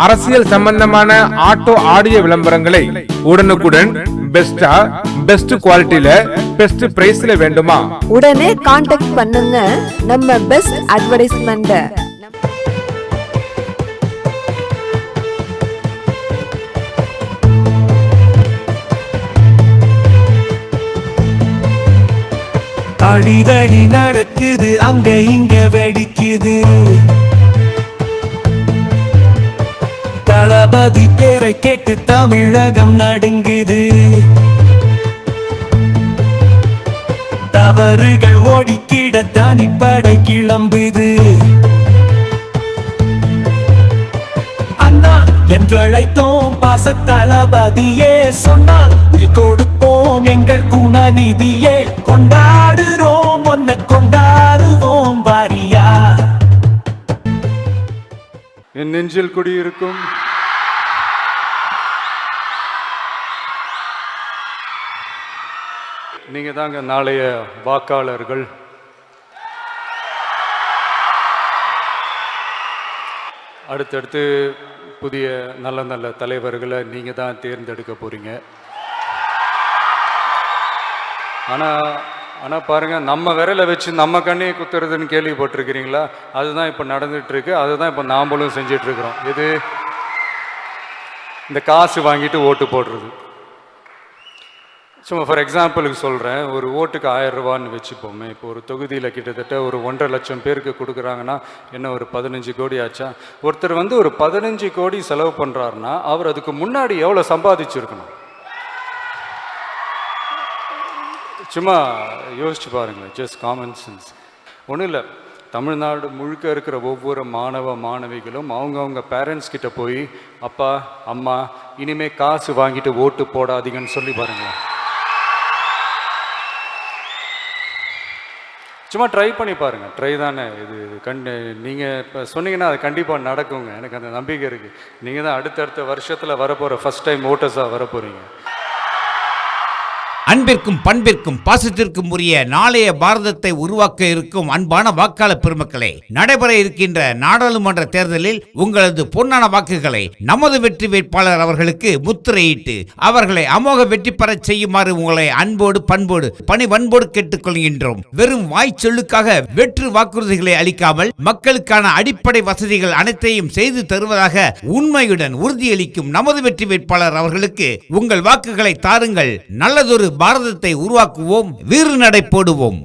அரசியல் சம்பந்தமான auto audio விளம்பரங்களை உடனுக்குடன் பெஸ்டா பெஸ்ட் குவாலிட்டில பெஸ்ட் பிரைஸ்ல வேண்டுமா? உடனே கான்டாக்ட் பண்ணுங்க நம்ம பெஸ்ட் அட்வர்டைஸ்மெண்ட். அடிதடி நடக்குது, அங்க இங்க வெடிக்குது. தளபதி பேரை கேட்டு தமிழகம் நடுங்குது. தவறுகள் ஓடிக்கிட தனிப்படை கிளம்புது. அண்ணா என்றழைத்தோம், பாச தளபதியே சொன்னால் கொடுப்போம் எங்கள் குணநிதியே. கொண்டாடுறோம் ஒன்ன கொண்டாடுவோம் வாரியா. என் நெஞ்சில் குடியிருக்கும் நீங்க தாங்க நாளைய வாக்காளர்கள். அடுத்தடுத்து புதிய நல்ல நல்ல தலைவர்களை நீங்க தான் தேர்ந்தெடுக்க போறீங்க. ஆனால் பாருங்க, நம்ம விரலை வச்சு நம்ம கண்ணையை குத்துறதுன்னு கேள்விப்பட்டிருக்கிறீங்களா? அதுதான் இப்போ நடந்துட்டு இருக்கு. அதுதான் இப்போ நாமளும் செஞ்சிட்டு இருக்கிறோம். இது இந்த காசு வாங்கிட்டு ஓட்டு போடுறது. சும்மா ஃபார் எக்ஸாம்பிளுக்கு சொல்கிறேன், ஒரு ஓட்டுக்கு 1000 ரூபான்னு வச்சுப்போமே. இப்போ ஒரு தொகுதியில் கிட்டத்தட்ட ஒரு 1.5 லட்சம் பேருக்கு கொடுக்குறாங்கன்னா என்ன, ஒரு 15 கோடி ஆச்சா? ஒருத்தர் வந்து ஒரு 15 கோடி செலவு பண்ணுறாருன்னா அவர் அதுக்கு முன்னாடி எவ்வளோ சம்பாதிச்சிருக்கணும்? சும்மா யோசிச்சு பாருங்களேன், ஜஸ்ட் காமன் சென்ஸ். ஒன்றும் இல்லை, தமிழ்நாடு முழுக்க இருக்கிற ஒவ்வொரு மாணவ மாணவிகளும் அவங்கவுங்க பேரண்ட்ஸ் கிட்ட போய், அப்பா அம்மா இனிமே காசு வாங்கிட்டு ஓட்டு போடாதீங்கன்னு சொல்லி பாருங்களேன். சும்மா ட்ரை பண்ணி பாருங்கள். ட்ரை தானே இது. நீங்கள் இப்போ சொன்னீங்கன்னா அது கண்டிப்பாக நடக்குங்க. எனக்கு அந்த நம்பிக்கை இருக்குது. நீங்கள் தான் அடுத்தடுத்த வருஷத்தில் வரப்போகிற ஃபஸ்ட் டைம் ஓட்டர்ஸாக வரப்போகிறீங்க. அன்பிற்கும் பண்பிற்கும் பாசத்திற்கும் உரிய நாளைய பாரதத்தை உருவாக்க இருக்கும் அன்பான வாக்காளர் பெருமக்களே, நடைபெற இருக்கின்ற நாடாளுமன்ற தேர்தலில் உங்களது பொன்னான வாக்குகளை நமது வெற்றி வேட்பாளர் அவர்களுக்கு முத்திரையிட்டு அவர்களை அமோக வெற்றி பெற செய்யுமாறு உங்களை அன்போடு பண்போடு பணிவன்போடு கேட்டுக்கொள்கின்றோம். வெறும் வாய்ச்சொல்லுக்காக வெற்று வாக்குறுதிகளை அளிக்காமல் மக்களுக்கான அடிப்படை வசதிகள் அனைத்தையும் செய்து தருவதாக உண்மையுடன் உறுதியளிக்கும் நமது வெற்றி வேட்பாளர் அவர்களுக்கு உங்கள் வாக்குகளை தாருங்கள். நல்லதொரு பாரதத்தை உருவாக்குவோம், வீறு நடை போடுவோம்.